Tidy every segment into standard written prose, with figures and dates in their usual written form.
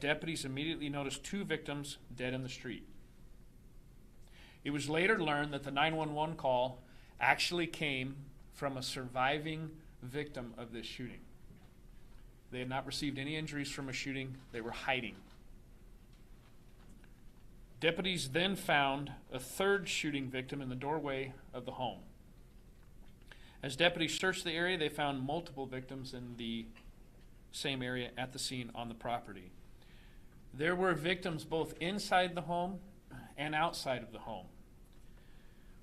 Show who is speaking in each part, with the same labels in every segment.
Speaker 1: Deputies immediately noticed 2 victims dead in the street. It was later learned that the 911 call actually came from a surviving victim of this shooting. They had not received any injuries from a shooting. They were hiding. Deputies then found a 3rd shooting victim in the doorway of the home. As deputies searched the area, they found multiple victims in the same area at the scene on the property. There were victims both inside the home and outside of the home.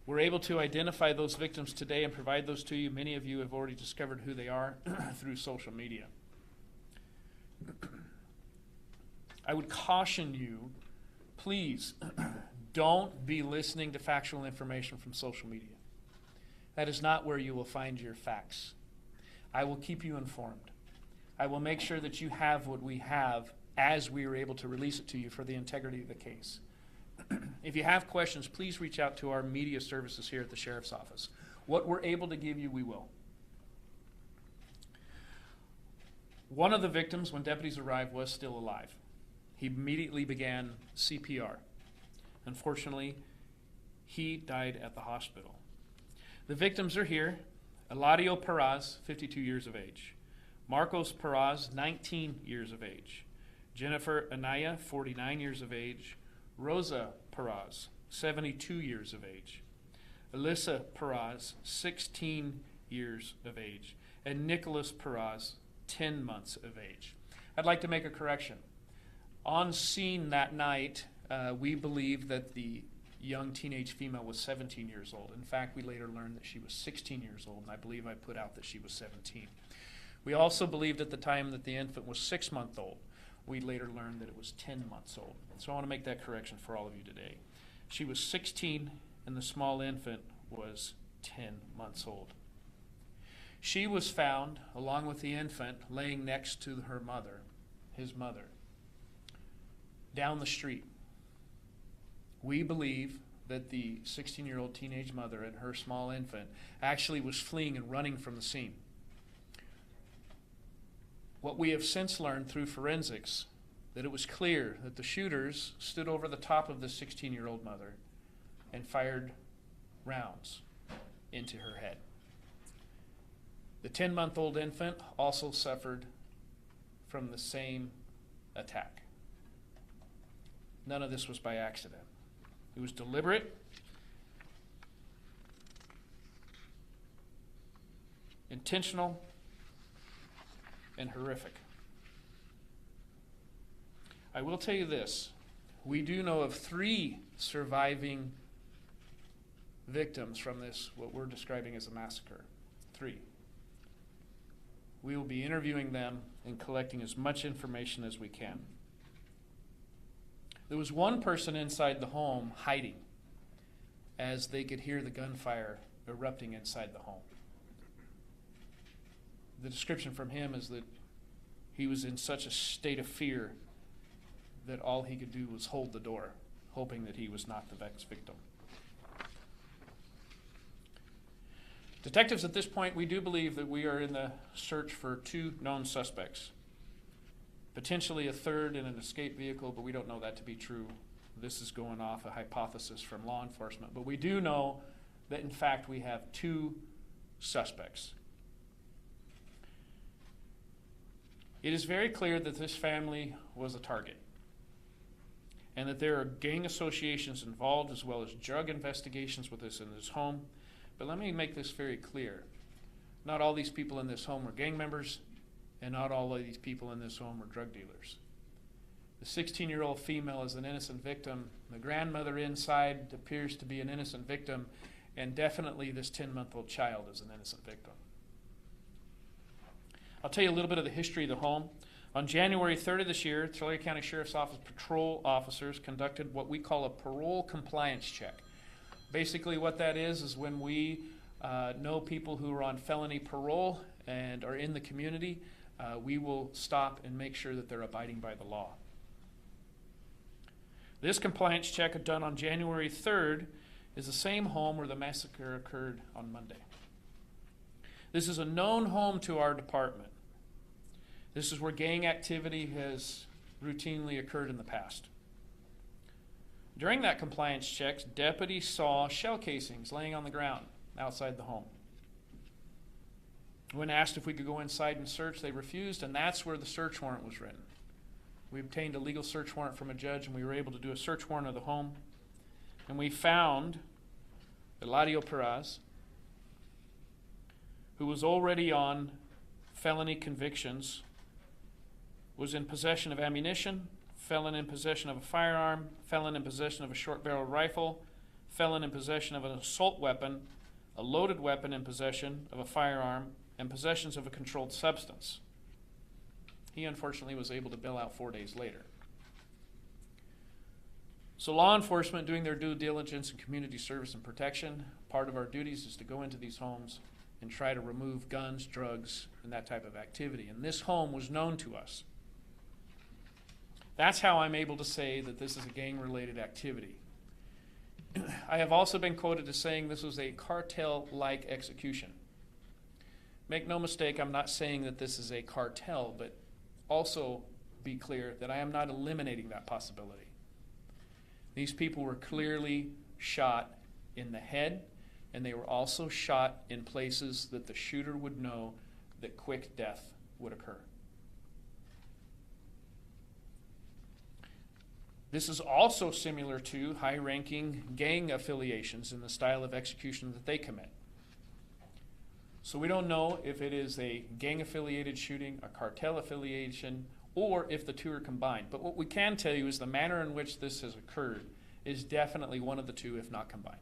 Speaker 1: We're able to identify those victims today and provide those to you. Many of you have already discovered who they are through social media. I would caution you, please don't be listening to factual information from social media. That is not where you will find your facts. I will keep you informed. I will make sure that you have what we have as we are able to release it to you for the integrity of the case. If you have questions, please reach out to our media services here at the Sheriff's Office. What we're able to give you, we will. One of the victims, when deputies arrived, was still alive. He immediately began CPR. Unfortunately, he died at the hospital. The victims are here. Eladio Perez, 52 years of age. Marcos Perez, 19 years of age. Jennifer Anaya, 49 years of age. Rosa Perez, 72 years of age. Alyssa Perez, 16 years of age. And Nicholas Perez, 10 months of age. I'd like to make a correction. On scene that night, we believe that the young teenage female was 17 years old. In fact, we later learned that she was 16 years old, and I believe I put out that she was 17. We also believed at the time that the infant was 6 months old. We later learned that it was 10 months old. So I want to make that correction for all of you today. She was 16, and the small infant was 10 months old. She was found, along with the infant, laying next to her mother, his mother, down the street. We believe that the 16-year-old teenage mother and her small infant actually was fleeing and running from the scene. What we have since learned through forensics, that it was clear that the shooters stood over the top of the 16-year-old mother and fired rounds into her head. The 10-month-old infant also suffered from the same attack. None of this was by accident. It was deliberate, intentional, and horrific. I will tell you this. We do know of 3 surviving victims from this, what we're describing as a massacre. 3. We will be interviewing them and collecting as much information as we can. There was one person inside the home hiding as they could hear the gunfire erupting inside the home. The description from him is that he was in such a state of fear that all he could do was hold the door, hoping that he was not the next victim. Detectives, at this point, we do believe that we are in the search for 2 known suspects. Potentially a 3rd in an escape vehicle, but we don't know that to be true. This is going off a hypothesis from law enforcement. But we do know that, in fact, we have 2 suspects. It is very clear that this family was a target and that there are gang associations involved as well as drug investigations with this in this home. But let me make this very clear. Not all these people in this home were gang members, and not all of these people in this home were drug dealers. The 16-year-old female is an innocent victim. The grandmother inside appears to be an innocent victim, and definitely this 10-month-old child is an innocent victim. I'll tell you a little bit of the history of the home. On January 3rd of this year, Tulare County Sheriff's Office patrol officers conducted what we call a parole compliance check. Basically what that is when we know people who are on felony parole and are in the community, we will stop and make sure that they're abiding by the law. This compliance check done on January 3rd is the same home where the massacre occurred on Monday. This is a known home to our department. This is where gang activity has routinely occurred in the past. During that compliance checks, deputies saw shell casings laying on the ground outside the home. When asked if we could go inside and search, they refused, and that's where the search warrant was written. We obtained a legal search warrant from a judge, and we were able to do a search warrant of the home. And we found Eladio Perez, who was already on felony convictions, was in possession of ammunition, felon in possession of a firearm, felon in possession of a short-barreled rifle, felon in possession of an assault weapon, a loaded weapon in possession of a firearm, and possessions of a controlled substance. He unfortunately was able to bail out 4 days later. So law enforcement, doing their due diligence in community service and protection, part of our duties is to go into these homes and try to remove guns, drugs, and that type of activity. And this home was known to us. That's how I'm able to say that this is a gang-related activity. I have also been quoted as saying this was a cartel-like execution. Make no mistake, I'm not saying that this is a cartel, but also be clear that I am not eliminating that possibility. These people were clearly shot in the head, and they were also shot in places that the shooter would know that quick death would occur. This is also similar to high-ranking gang affiliations in the style of execution that they commit. So we don't know if it is a gang-affiliated shooting, a cartel affiliation, or if the two are combined. But what we can tell you is the manner in which this has occurred is definitely one of the two, if not combined.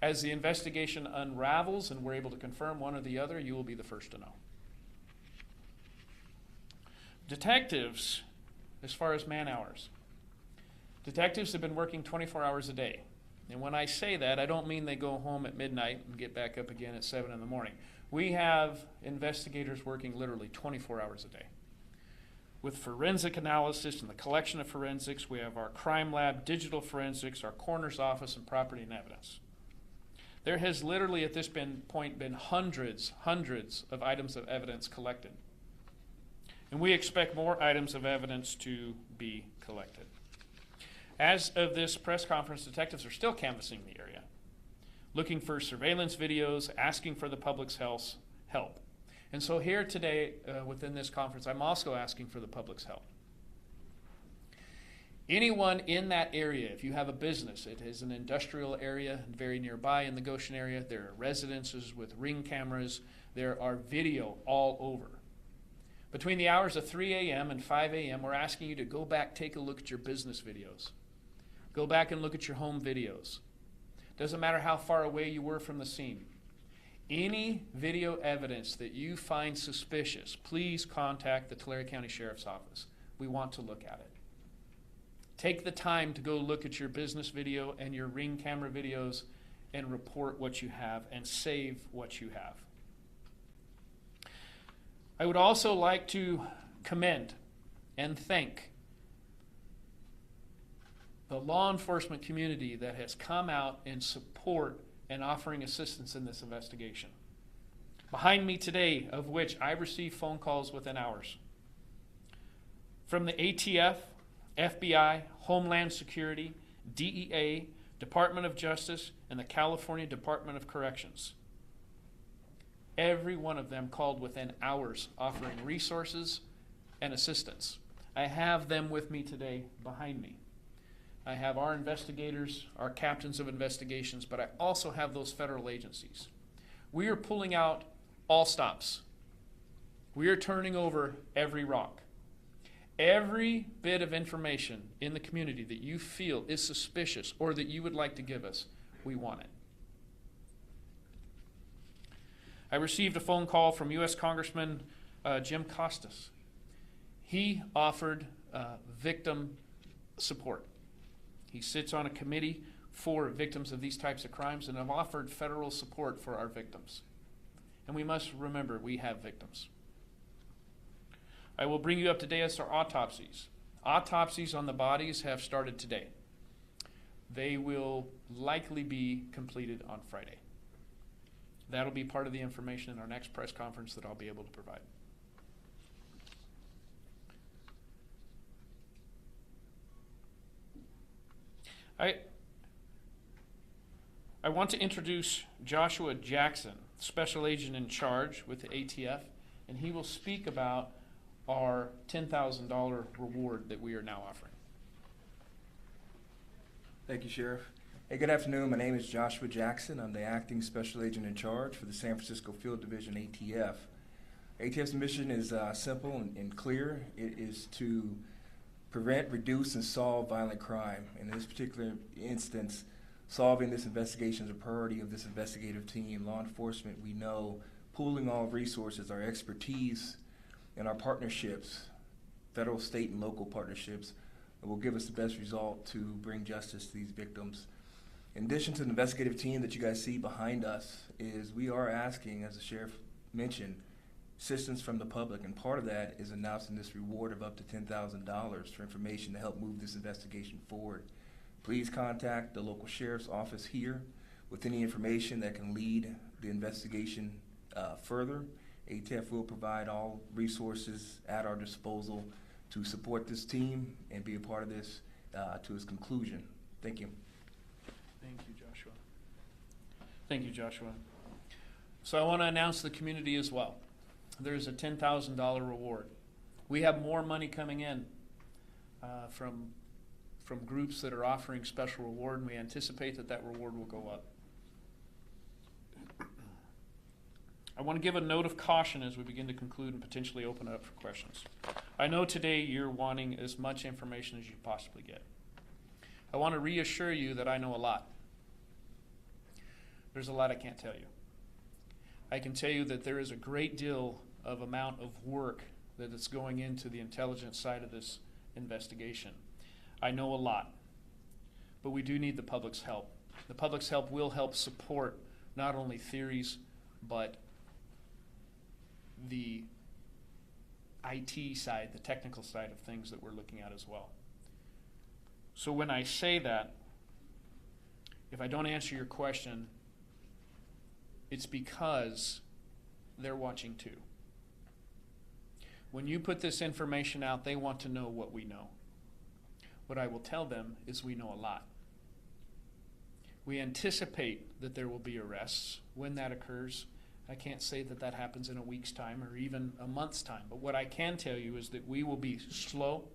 Speaker 1: As the investigation unravels and we're able to confirm one or the other, you will be the first to know. Detectives, as far as man hours, detectives have been working 24 hours a day. And when I say that, I don't mean they go home at midnight and get back up again at 7 in the morning. We have investigators working literally 24 hours a day. With forensic analysis and the collection of forensics, we have our crime lab, digital forensics, our coroner's office, and property and evidence. There has literally at this point been hundreds of items of evidence collected. And we expect more items of evidence to be collected. As of this press conference, detectives are still canvassing the area, looking for surveillance videos, asking for the public's help. And so here today, within this conference, I'm also asking for the public's help. Anyone in that area, if you have a business, it is an industrial area very nearby in the Goshen area, there are residences with ring cameras, there are video all over. Between the hours of 3 a.m. and 5 a.m., we're asking you to go back, take a look at your business videos. Go back and look at your home videos. Doesn't matter how far away you were from the scene. Any video evidence that you find suspicious, please contact the Tulare County Sheriff's Office. We want to look at it. Take the time to go look at your business video and your ring camera videos and report what you have and save what you have. I would also like to commend and thank the law enforcement community that has come out in support and offering assistance in this investigation. Behind me today, of which I received phone calls within hours, from the ATF, FBI, Homeland Security, DEA, Department of Justice, and the California Department of Corrections. Every one of them called within hours, offering resources and assistance. I have them with me today behind me. I have our investigators, our captains of investigations, but I also have those federal agencies. We are pulling out all stops. We are turning over every rock. Every bit of information in the community that you feel is suspicious or that you would like to give us, we want it. I received a phone call from U.S. Congressman Jim Costas. He offered victim support. He sits on a committee for victims of these types of crimes and have offered federal support for our victims. And we must remember we have victims. I will bring you up to date as to autopsies. Autopsies on the bodies have started today. They will likely be completed on Friday. That'll be part of the information in our next press conference that I'll be able to provide. I want to introduce Joshua Jackson, Special Agent in charge with the ATF, and he will speak about our $10,000 reward that we are now offering.
Speaker 2: Thank you, Sheriff. Hey, good afternoon. My name is Joshua Jackson. I'm the Acting Special Agent in charge for the San Francisco Field Division ATF. ATF's mission is simple and clear. It is to prevent, reduce, and solve violent crime. In this particular instance, solving this investigation is a priority of this investigative team. Law enforcement, we know, pooling all resources, our expertise, and our partnerships, federal, state, and local partnerships, will give us the best result to bring justice to these victims. In addition to the investigative team that you guys see behind us, is we are asking, as the sheriff mentioned, assistance from the public, and part of that is announcing this reward of up to $10,000 for information to help move this investigation forward. Please contact the local sheriff's office here with any information that can lead the investigation further. ATF will provide all resources at our disposal to support this team and be a part of this to its conclusion. Thank you.
Speaker 1: Thank you, Joshua. Thank you, Joshua. So I want to announce to the community as well. There's a $10,000 reward. We have more money coming in from groups that are offering special reward, and we anticipate that that reward will go up. I want to give a note of caution as we begin to conclude and potentially open it up for questions. I know today you're wanting as much information as you possibly get. I want to reassure you that I know a lot. There's a lot I can't tell you. I can tell you that there is a great deal of amount of work that is going into the intelligence side of this investigation. I know a lot, but we do need the public's help. The public's help will help support not only theories, but the IT side, the technical side of things that we're looking at as well. So when I say that, if I don't answer your question, it's because they're watching too. When you put this information out, they want to know what we know. What I will tell them is we know a lot. We anticipate that there will be arrests. When that occurs, I can't say that that happens in a week's time or even a month's time. But what I can tell you is that we will be slow,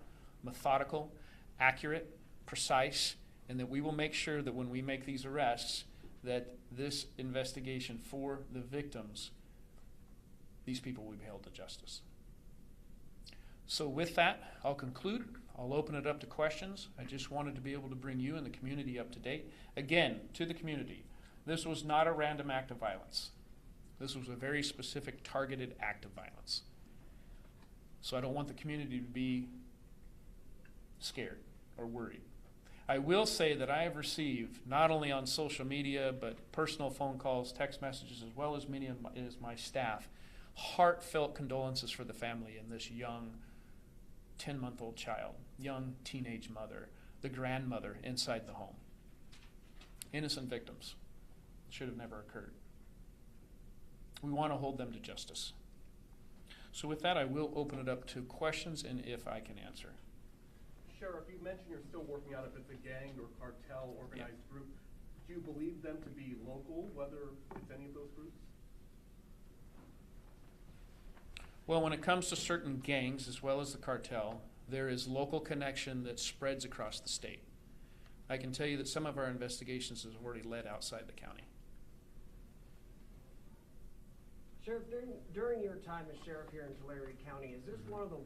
Speaker 1: methodical, accurate, precise, and that we will make sure that when we make these arrests, that this investigation for the victims, these people will be held to justice. So with that, I'll conclude. I'll open it up to questions. I just wanted to be able to bring you and the community up to date. Again, to the community, this was not a random act of violence. This was a very specific targeted act of violence. So I don't want the community to be scared or worried. I will say that I have received, not only on social media, but personal phone calls, text messages, as well as many of my staff, heartfelt condolences for the family and this young 10-month-old child, young teenage mother, the grandmother inside the home. Innocent victims. Should have never occurred. We want to hold them to justice. So with that, I will open it up to questions, and if I can answer.
Speaker 3: Sheriff, you mentioned you're still working out if it's a gang or cartel organized group. Do you believe them to be local, whether it's any of those groups?
Speaker 1: Well, when it comes to certain gangs, as well as the cartel, there is local connection that spreads across the state. I can tell you that some of our investigations have already led outside the county.
Speaker 4: Sheriff, during your time as sheriff here in Tulare County, is this one of the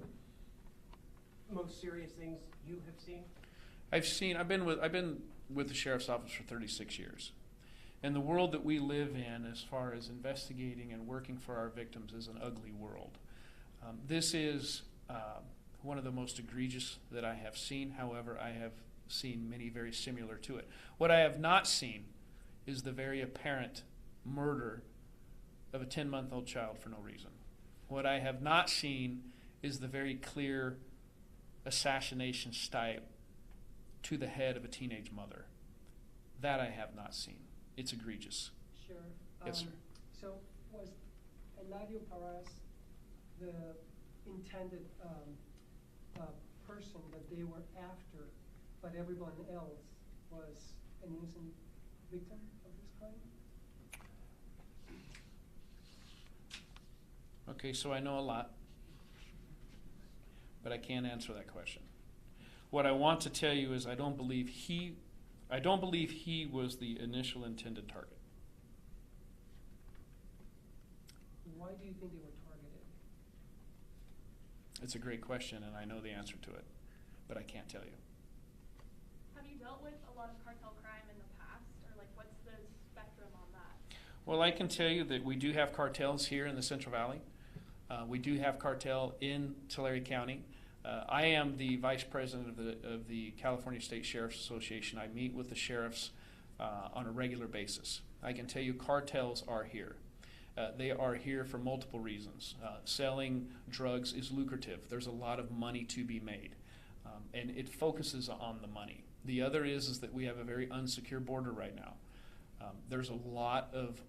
Speaker 4: most serious things you have seen? I've
Speaker 1: been with the sheriff's office for 36 years. And the world that we live in, as far as investigating and working for our victims, is an ugly world. This is one of the most egregious that I have seen. However, I have seen many very similar to it. What I have not seen is the very apparent murder of a 10-month-old child for no reason. What I have not seen is the very clear assassination style to the head of a teenage mother. That I have not seen. It's egregious.
Speaker 5: Sheriff.
Speaker 1: Yes, sir.
Speaker 5: So was Eladio Perez the intended person that they were after, but everyone else was an innocent victim of this crime?
Speaker 1: Okay, so I know a lot, but I can't answer that question. What I want to tell you is I don't believe he was the initial intended target.
Speaker 5: Why do you think they were targeted?
Speaker 1: It's a great question, and I know the answer to it, but I can't tell you.
Speaker 6: Have you dealt with a lot of cartel crime in the past, or like what's the spectrum on that?
Speaker 1: Well, I can tell you that we do have cartels here in the Central Valley. We do have cartel in Tulare County. I am the vice president of the California State Sheriff's Association. I meet with the sheriffs on a regular basis. I can tell you cartels are here. They are here for multiple reasons. Selling drugs is lucrative. There's a lot of money to be made, and it focuses on the money. The other is that we have a very unsecure border right now. There's a lot of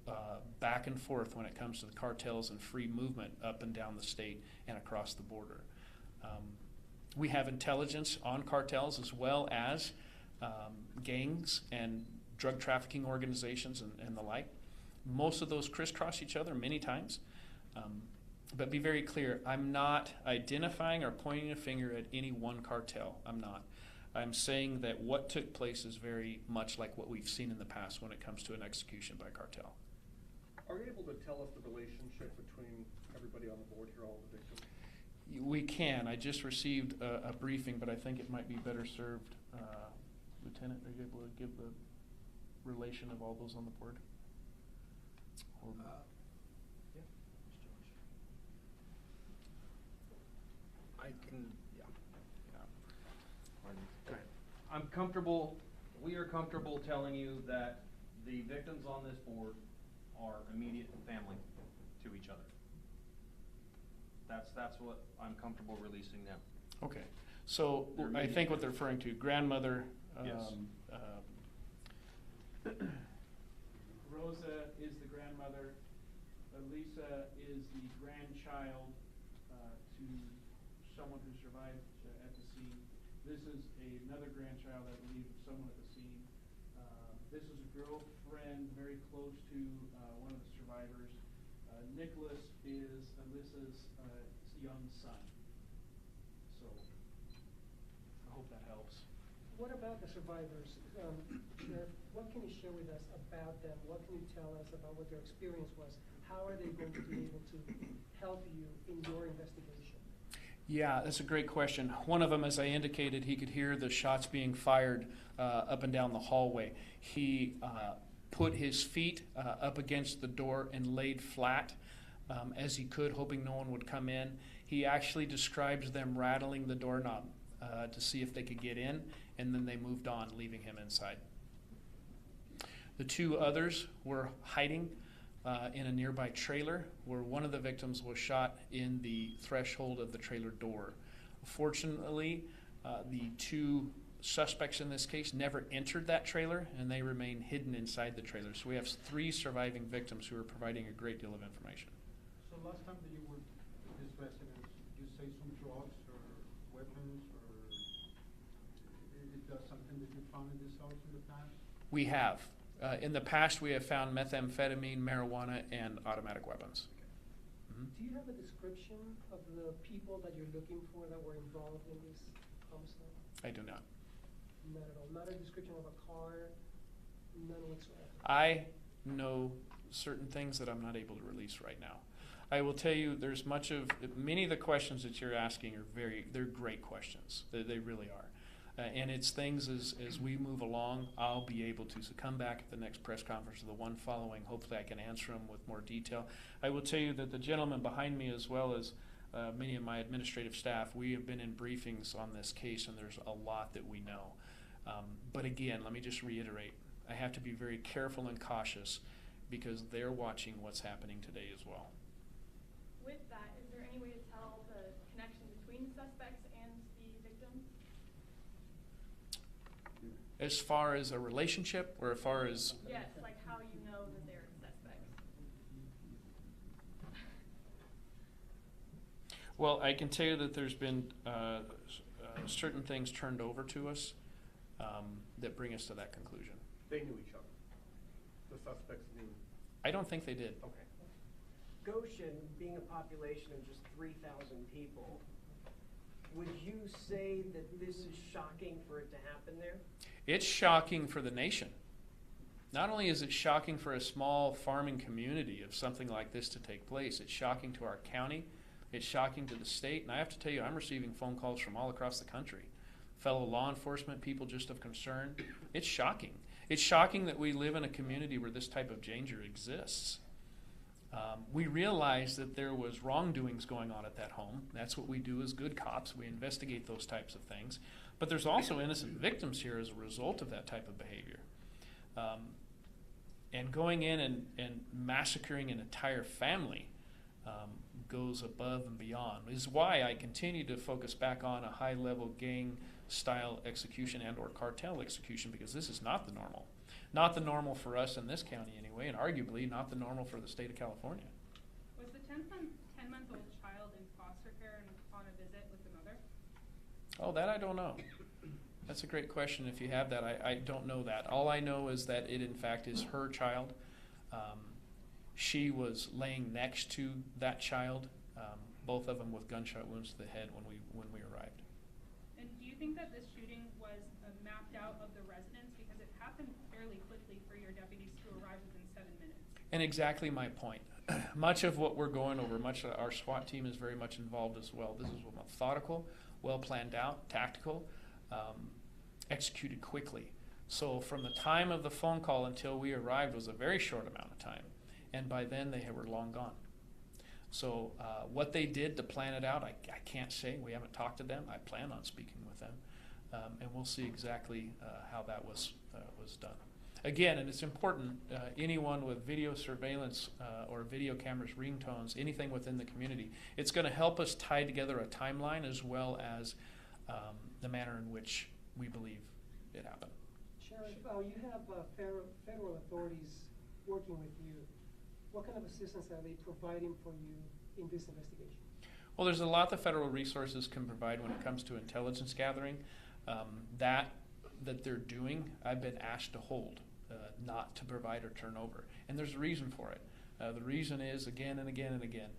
Speaker 1: back and forth when it comes to the cartels and free movement up and down the state and across the border. We have intelligence on cartels as well as gangs and drug trafficking organizations and the like. Most of those crisscross each other many times. But be very clear, I'm not identifying or pointing a finger at any one cartel. I'm not. I'm saying that what took place is very much like what we've seen in the past when it comes to an execution by cartel.
Speaker 3: Are you able to tell us the relationship between everybody on the board here, all the victims?
Speaker 1: We can. I just received a briefing, but I think it might be better served. Lieutenant, are you able to give the relation of all those on the board? Or-
Speaker 7: Yeah. I can, yeah.
Speaker 1: Yeah.
Speaker 7: Go ahead. I'm comfortable, we are comfortable telling you that the victims on this board are immediate family to each other. That's what I'm comfortable releasing now.
Speaker 1: Okay. So I think what they're referring to, grandmother.
Speaker 7: Yes.
Speaker 1: Rosa is the grandmother. Lisa is the grandchild to someone who survived at the scene. This is another grandchild, I believe, of someone at the scene. This is a girlfriend very close to one of the survivors. Nicholas is Alyssa's young son. So I hope that helps.
Speaker 5: What about the survivors? Sheriff, what can you share with us about them? What can you tell us about what their experience was? How are they going to be able to help you in your investigation?
Speaker 1: Yeah, that's a great question. One of them, as I indicated, he could hear the shots being fired up and down the hallway. He put his feet up against the door and laid flat as he could, hoping no one would come in. He actually describes them rattling the doorknob to see if they could get in, and then they moved on, leaving him inside. The two others were hiding in a nearby trailer where one of the victims was shot in the threshold of the trailer door. Fortunately, the two suspects in this case never entered that trailer, and they remain hidden inside the trailer. So we have 3 surviving victims who are providing a great deal of information.
Speaker 8: So last time that you were at this residence, did you say some drugs or weapons, or is that something that you found in this house in the past?
Speaker 1: We have. In the past, we have found methamphetamine, marijuana, and automatic weapons. Mhm.
Speaker 5: Do you have a description of the people that you're looking for that were involved in this homicide?
Speaker 1: I do not.
Speaker 5: Not at all. Not a description of a car, none whatsoever.
Speaker 1: I know certain things that I'm not able to release right now. I will tell you, there's many of the questions that you're asking are they're great questions. They really are. And it's things as we move along, I'll be able to come back at the next press conference or the one following. Hopefully I can answer them with more detail. I will tell you that the gentleman behind me, as well as many of my administrative staff, we have been in briefings on this case, and there's a lot that we know. But again, let me just reiterate, I have to be very careful and cautious because they're watching what's happening today as well.
Speaker 6: With that, is there any way to tell the connection between the suspects and the victims?
Speaker 1: As far as a relationship, or as far as...
Speaker 6: Yes, like how you know that they're suspects.
Speaker 1: Well, I can tell you that there's been certain things turned over to us that bring us to that conclusion.
Speaker 3: They knew each other. The suspects knew.
Speaker 1: I don't think they did.
Speaker 3: Okay.
Speaker 4: Goshen, being a population of just 3,000 people, would you say that this is shocking for it to happen there?
Speaker 1: It's shocking for the nation. Not only is it shocking for a small farming community of something like this to take place, it's shocking to our county, it's shocking to the state, and I have to tell you, I'm receiving phone calls from all across the country. Fellow law enforcement, people just of concern. It's shocking. It's shocking that we live in a community where this type of danger exists. We realized that there was wrongdoings going on at that home. That's what we do as good cops. We investigate those types of things. But there's also innocent victims here as a result of that type of behavior. And going in and massacring an entire family goes above and beyond. This is why I continue to focus back on a high-level gang-style execution and or cartel execution, because this is not the normal. Not the normal for us in this county anyway, and arguably not the normal for the state of California.
Speaker 6: Was the 10-month-old child in foster care and on a visit with the mother?
Speaker 1: Oh, that I don't know. That's a great question. If you have that, I don't know that. All I know is that it, in fact, is her child. She was laying next to that child, both of them with gunshot wounds to the head when we arrived.
Speaker 6: And do you think that this shooting was mapped out of the residents? Because it happened fairly quickly for your deputies to arrive within 7 minutes.
Speaker 1: And exactly my point. Much of what we're going over, much of our SWAT team is very much involved as well. This is methodical, well planned out, tactical, executed quickly. So from the time of the phone call until we arrived was a very short amount of time. And by then they were long gone. So what they did to plan it out, I can't say. We haven't talked to them. I plan on speaking with them. And we'll see exactly how that was done. Again, and it's important, anyone with video surveillance or video cameras, ringtones, anything within the community, it's going to help us tie together a timeline as well as the manner in which we believe it happened.
Speaker 5: Sheriff, you have federal authorities working with you. What kind of assistance are they providing for you in this investigation?
Speaker 1: Well, there's a lot the federal resources can provide when it comes to intelligence gathering. That they're doing, I've been asked to hold, not to provide or turn over. And there's a reason for it. The reason is, again and again and again,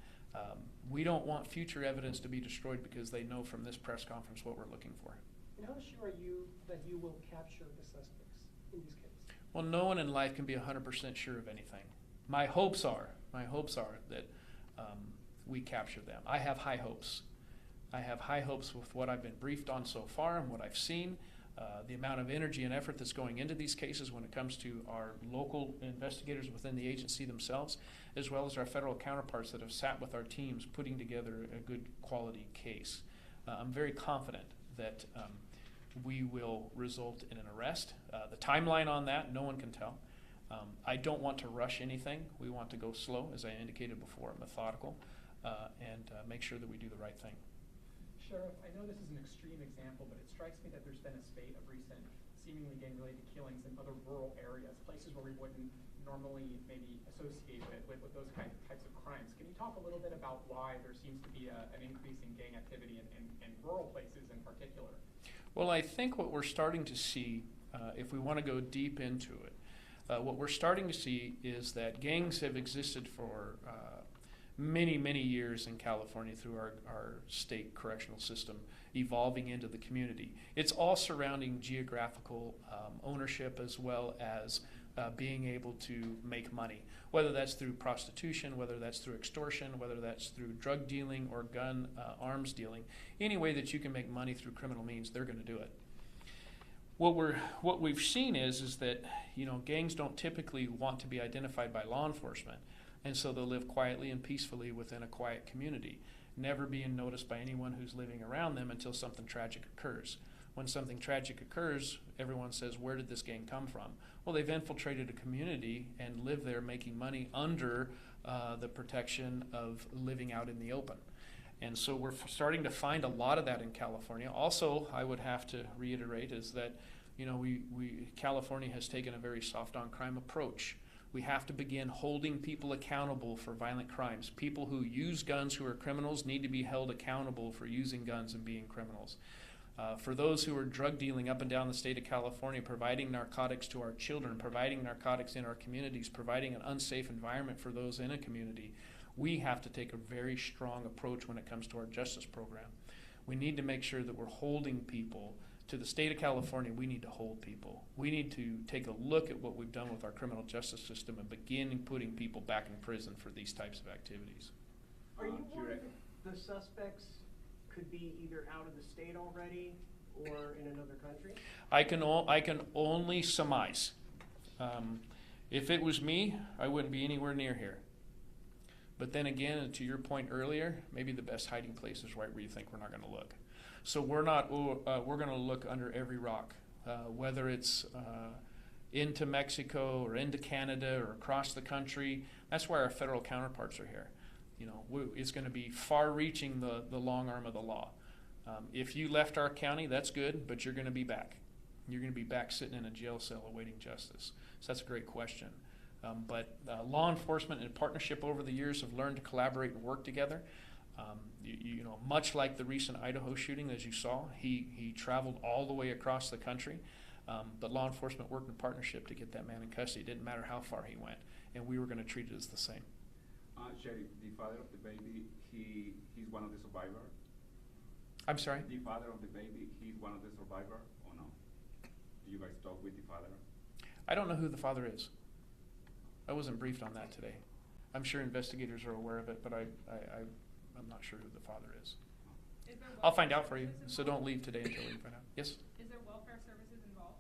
Speaker 1: we don't want future evidence to be destroyed because they know from this press conference what we're looking for.
Speaker 5: And how sure are you that you will capture the suspects in this case?
Speaker 1: Well, no one in life can be 100% sure of anything. My hopes are that we capture them. I have high hopes. I have high hopes with what I've been briefed on so far and what I've seen, the amount of energy and effort that's going into these cases when it comes to our local investigators within the agency themselves, as well as our federal counterparts that have sat with our teams putting together a good quality case. I'm very confident that we will result in an arrest. The timeline on that, no one can tell. I don't want to rush anything. We want to go slow, as I indicated before, methodical, and make sure that we do the right thing.
Speaker 9: Sheriff, I know this is an extreme example, but it strikes me that there's been a spate of recent seemingly gang-related killings in other rural areas, places where we wouldn't normally maybe associate with those types of crimes. Can you talk a little bit about why there seems to be an increase in gang activity in rural places in particular?
Speaker 1: Well, I think what we're starting to see, if we want to go deep into it, what we're starting to see is that gangs have existed for many, many years in California through our state correctional system, evolving into the community. It's all surrounding geographical ownership as well as being able to make money, whether that's through prostitution, whether that's through extortion, whether that's through drug dealing or gun arms dealing. Any way that you can make money through criminal means, they're going to do it. What we've seen is that gangs don't typically want to be identified by law enforcement, and so they'll live quietly and peacefully within a quiet community, never being noticed by anyone who's living around them until something tragic occurs. When something tragic occurs, everyone says, where did this gang come from? Well, they've infiltrated a community and live there making money under the protection of living out in the open. And so we're starting to find a lot of that in California. Also, I would have to reiterate is that, California has taken a very soft on crime approach. We have to begin holding people accountable for violent crimes. People who use guns who are criminals need to be held accountable for using guns and being criminals. For those who are drug dealing up and down the state of California, providing narcotics to our children, providing narcotics in our communities, providing an unsafe environment for those in a community, we have to take a very strong approach when it comes to our justice program. We need to make sure that we're holding people. To the state of California, we need to hold people. We need to take a look at what we've done with our criminal justice system and begin putting people back in prison for these types of activities.
Speaker 4: Are you worried that the suspects could be either out of the state already or in another country?
Speaker 1: I can only surmise. If it was me, I wouldn't be anywhere near here. But then again, and to your point earlier, maybe the best hiding place is right where you think we're not going to look. So we're going to look under every rock, whether it's into Mexico or into Canada or across the country. That's why our federal counterparts are here. You know, it's going to be far-reaching the long arm of the law. If you left our county, that's good, but you're going to be back. You're going to be back sitting in a jail cell awaiting justice. So that's a great question. But law enforcement and partnership over the years have learned to collaborate and work together. You know, much like the recent Idaho shooting, as you saw, he traveled all the way across the country. But law enforcement worked in partnership to get that man in custody. It didn't matter how far he went, and we were going to treat it as the same.
Speaker 10: Sheriff, the father of the baby, he's one of the survivors?
Speaker 1: I'm sorry?
Speaker 10: The father of the baby, he's one of the survivors or no? Do you guys talk with the father?
Speaker 1: I don't know who the father is. I wasn't briefed on that today. I'm sure investigators are aware of it, but I'm not sure who the father is. I'll find out for you, so don't leave today until you find out. Yes?
Speaker 6: Is there welfare services involved?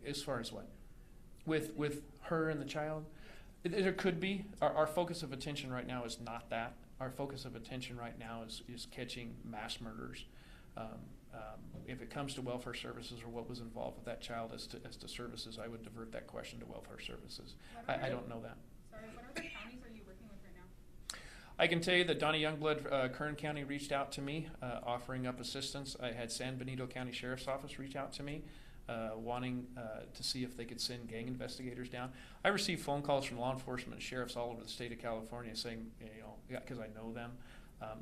Speaker 1: As far as what? With her and the child? There could be. Our focus of attention right now is not that. Our focus of attention right now is catching mass murders. If it comes to welfare services or what was involved with that child as to services, I would divert that question to welfare services. I don't know that.
Speaker 6: Sorry, what other counties are you working with right now?
Speaker 1: I can tell you that Donnie Youngblood, Kern County reached out to me, offering up assistance. I had San Benito County Sheriff's Office reach out to me, wanting to see if they could send gang investigators down. I received phone calls from law enforcement and sheriffs all over the state of California saying, you know, yeah, because I know them,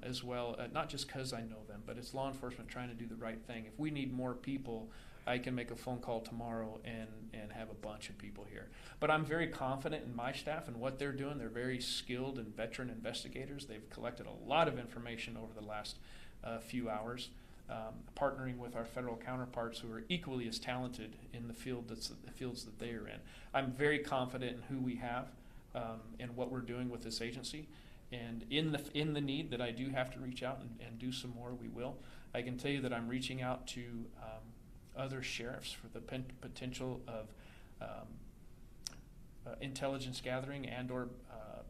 Speaker 1: as well, not just because I know them, but it's law enforcement trying to do the right thing. If we need more people, I can make a phone call tomorrow and have a bunch of people here. But I'm very confident in my staff and what they're doing. They're very skilled and veteran investigators. They've collected a lot of information over the last few hours, partnering with our federal counterparts who are equally as talented in the fields that they are in. I'm very confident in who we have and what we're doing with this agency. And in the need that I do have to reach out and do some more, we will. I can tell you that I'm reaching out to other sheriffs for the potential of intelligence gathering and or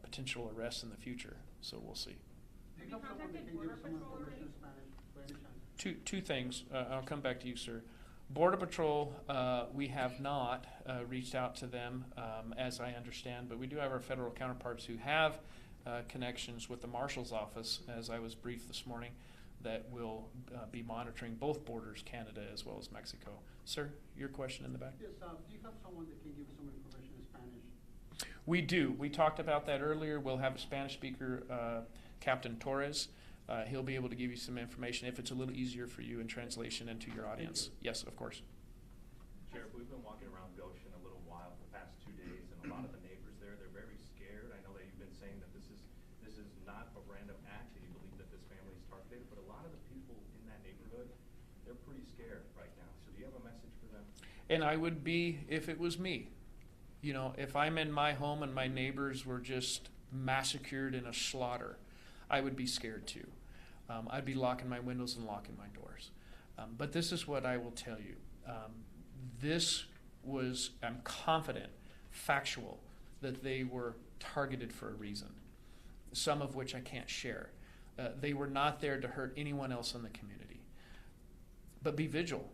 Speaker 1: potential arrests in the future. So we'll see.
Speaker 8: Do you have someone that can give some information in Spanish by any chance?
Speaker 1: Two things. I'll come back to you, sir. Border Patrol, we have not reached out to them, as I understand, but we do have our federal counterparts who have connections with the Marshal's Office, as I was briefed this morning, that will be monitoring both borders, Canada as well as Mexico. Sir, your question in the back?
Speaker 8: Yes, do you have someone that can give some information in Spanish?
Speaker 1: We do. We talked about that earlier. We'll have a Spanish speaker, Captain Torres. He'll be able to give you some information if it's a little easier for you in translation and to your audience. Yes, of course.
Speaker 11: Sheriff, we've been walking around Goshen a little while for the past 2 days, and a lot of the neighbors there, they're very scared. I know that you've been saying that this is not a random act, and you believe that this family is targeted, but a lot of the people in that neighborhood, they're pretty scared right now. So do you have a message for them?
Speaker 1: And I would be if it was me. You know, if I'm in my home and my neighbors were just massacred in a slaughter, I would be scared too. I'd be locking my windows and locking my doors. But this is what I will tell you. This was, I'm confident, factual, that they were targeted for a reason, some of which I can't share. They were not there to hurt anyone else in the community. But be vigilant.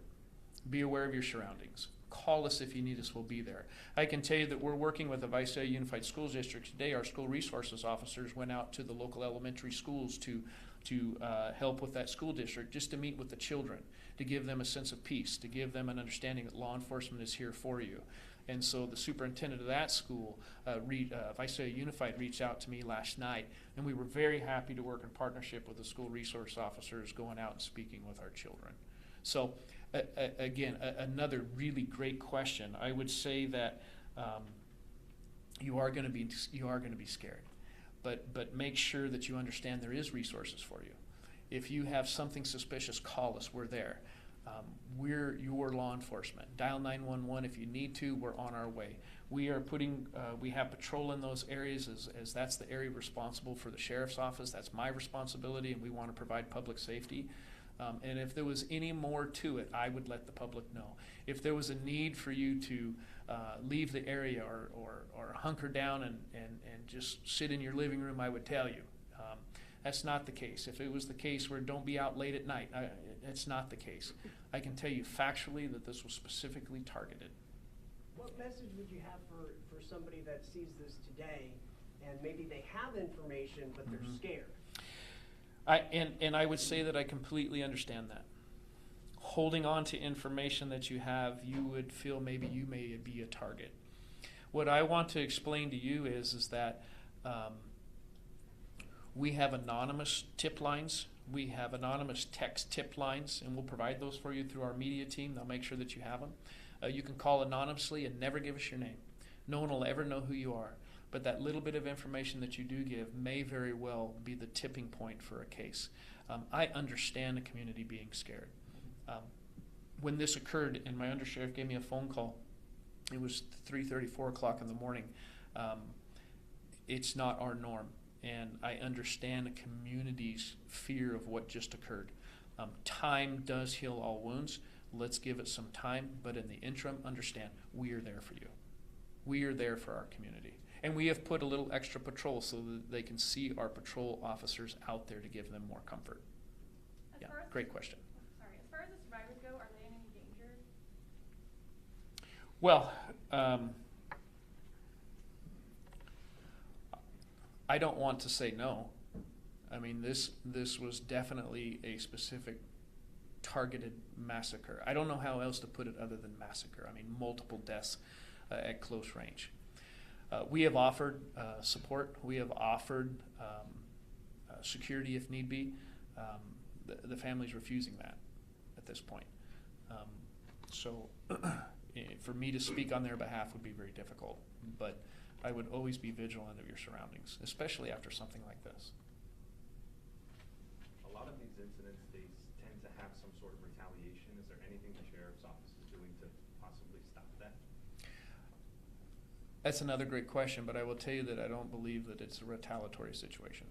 Speaker 1: Be aware of your surroundings. Call us if you need us, we'll be there. I can tell you that we're working with the Visalia Unified Schools District today. Our school resources officers went out to the local elementary schools to help with that school district, just to meet with the children, to give them a sense of peace, to give them an understanding that law enforcement is here for you. And so the superintendent of that school, Visalia Unified, reached out to me last night, and we were very happy to work in partnership with the school resource officers going out and speaking with our children. So again, another really great question. I would say that you are going to be scared, but make sure that you understand there is resources for you. If you have something suspicious, call us. We're there. We're your law enforcement. Dial 911 if you need to. We're on our way. We are we have patrol in those areas as that's the area responsible for the sheriff's office. That's my responsibility, and we want to provide public safety. And if there was any more to it, I would let the public know. If there was a need for you to leave the area or hunker down and just sit in your living room, I would tell you. That's not the case. If it was the case where don't be out late at night, it's not the case. I can tell you factually that this was specifically targeted.
Speaker 4: What message would you have for somebody that sees this today and maybe they have information but they're scared?
Speaker 1: And I would say that I completely understand that. Holding on to information that you have, you would feel maybe you may be a target. What I want to explain to you is that we have anonymous tip lines. We have anonymous text tip lines, and we'll provide those for you through our media team. They'll make sure that you have them. You can call anonymously and never give us your name. No one will ever know who you are. But that little bit of information that you do give may very well be the tipping point for a case. I understand the community being scared. When this occurred, and my undersheriff gave me a phone call, it was 3:30, 4 o'clock in the morning. It's not our norm. And I understand the community's fear of what just occurred. Time does heal all wounds. Let's give it some time. But in the interim, understand, we are there for you. We are there for our community. And we have put a little extra patrol so that they can see our patrol officers out there to give them more comfort. Yeah, great question.
Speaker 6: Sorry, as far as the survivors go, are they in any danger?
Speaker 1: Well, I don't want to say no. I mean, this was definitely a specific targeted massacre. I don't know how else to put it other than massacre. I mean, multiple deaths at close range. We have offered support. We have offered security if need be. The family's refusing that at this point. So for me to speak on their behalf would be very difficult. But I would always be vigilant of your surroundings, especially after something like this.
Speaker 11: A lot of these incidents, they tend to have some sort of retaliation. Is there anything the sheriff's office is doing to possibly stop that?
Speaker 1: That's another great question, but I will tell you that I don't believe that it's a retaliatory situation.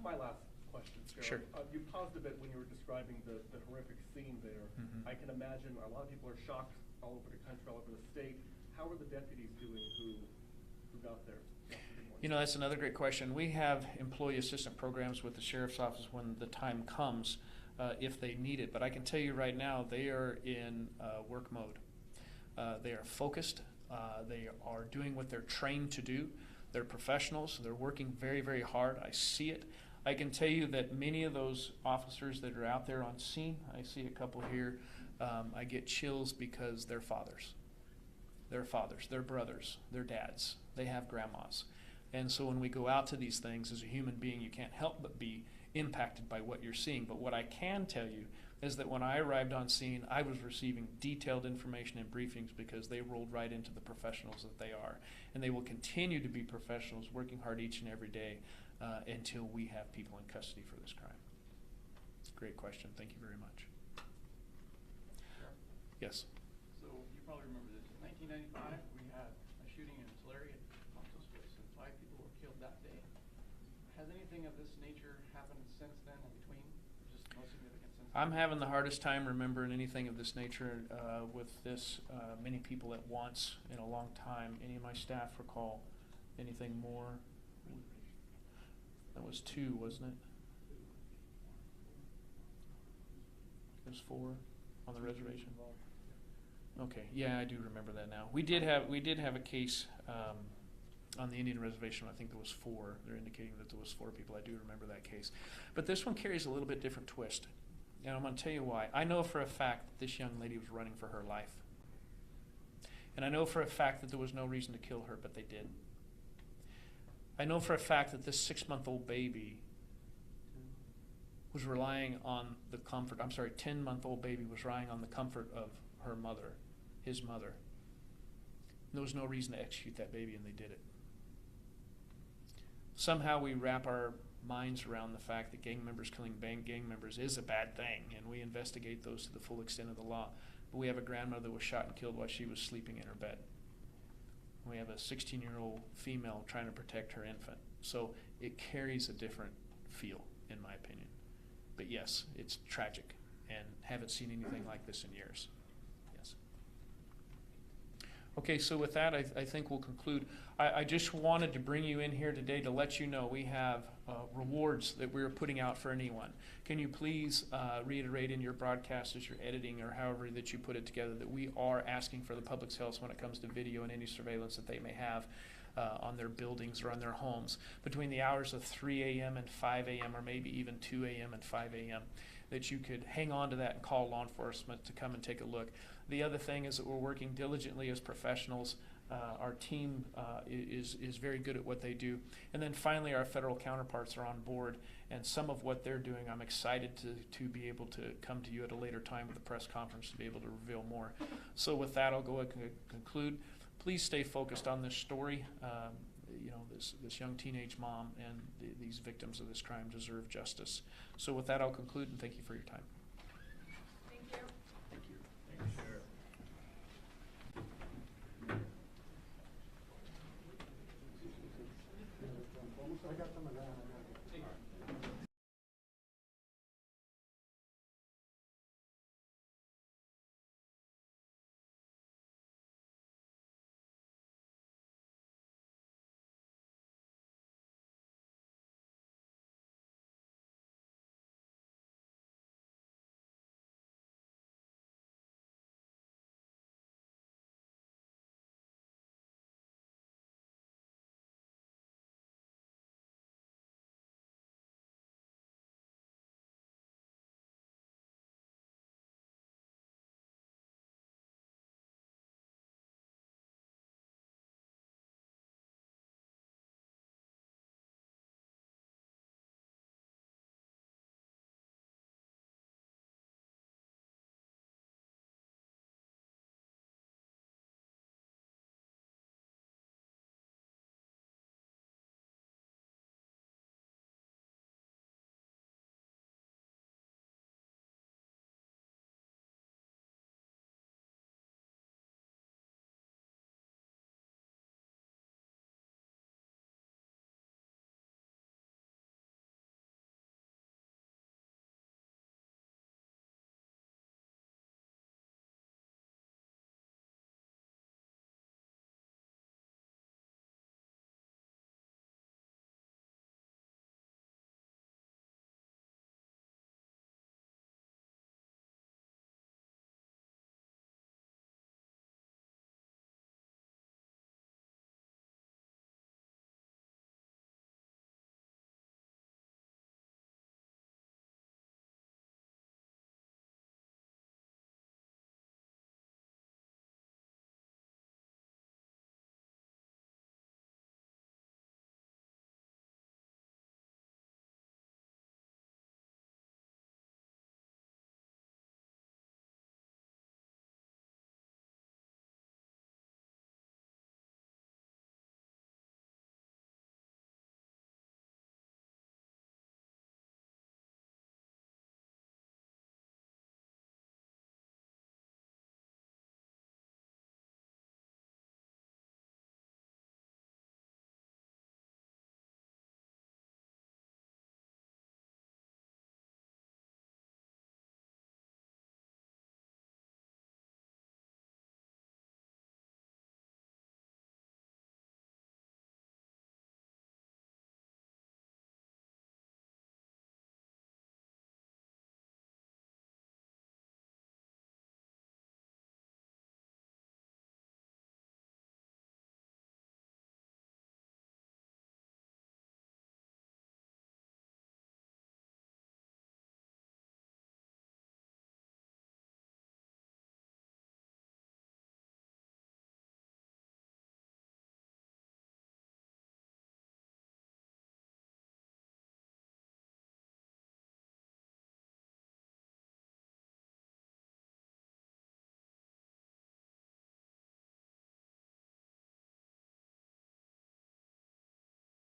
Speaker 3: My last question, Sheriff.
Speaker 1: Sure.
Speaker 3: You paused a bit when you were describing the horrific scene there. I can imagine a lot of people are shocked all over the country, all over the state. How are the deputies doing who got there?
Speaker 1: You know, that's another great question. We have employee assistant programs with the sheriff's office when the time comes, if they need it. But I can tell you right now, they are in work mode. They are focused. They are doing what they're trained to do. They're professionals. They're working very, very hard. I see it. I can tell you that many of those officers that are out there on scene, I see a couple here, I get chills because they're fathers. They're fathers, they're brothers, they're dads, they have grandmas. And so when we go out to these things as a human being, you can't help but be impacted by what you're seeing. But what I can tell you is that when I arrived on scene, I was receiving detailed information and briefings because they rolled right into the professionals that they are. And they will continue to be professionals working hard each and every day until we have people in custody for this crime. Great question. Thank you very much.
Speaker 12: Sure.
Speaker 1: Yes.
Speaker 12: So you probably remember this. In 1995, we had a shooting in Tulare and 5 people were killed that day. Has anything of this nature happened since then in between? Just most significant since then?
Speaker 1: I'm having the hardest time remembering anything of this nature with this many people at once in a long time. Any of my staff recall anything more? That was 2, wasn't it? It was 4 on the reservation. Okay, yeah, I do remember that now. We did have a case on the Indian reservation. I think there was 4. They're indicating that there was 4 people. I do remember that case, but this one carries a little bit different twist, and I'm going to tell you why. I know for a fact that this young lady was running for her life. And I know for a fact that there was no reason to kill her, but they did. I know for a fact that this 6-month-old baby was relying on the comfort, 10-month-old baby was relying on the comfort of her mother, his mother. And there was no reason to execute that baby, and they did it. Somehow we wrap our minds around the fact that gang members killing gang members is a bad thing, and we investigate those to the full extent of the law. But we have a grandmother that was shot and killed while she was sleeping in her bed. We have a 16-year-old female trying to protect her infant. So it carries a different feel, in my opinion. But yes, it's tragic, and haven't seen anything like this in years. Yes. Okay, so with that, I think we'll conclude. I just wanted to bring you in here today to let you know we have rewards that we're putting out for anyone. Can you please reiterate in your broadcast as you're editing or however that you put it together that we are asking for the public's help when it comes to video and any surveillance that they may have on their buildings or on their homes between the hours of 3 a.m. and 5 a.m. or maybe even 2 a.m. and 5 a.m. that you could hang on to that and call law enforcement to come and take a look. The other thing is that we're working diligently as professionals. Our team is very good at what they do. And then finally, our federal counterparts are on board, and some of what they're doing, I'm excited to be able to come to you at a later time with a press conference to be able to reveal more. So with that, I'll go ahead and conclude. Please stay focused on this story. This young teenage mom and these victims of this crime deserve justice. So with that, I'll conclude, and thank you for your time.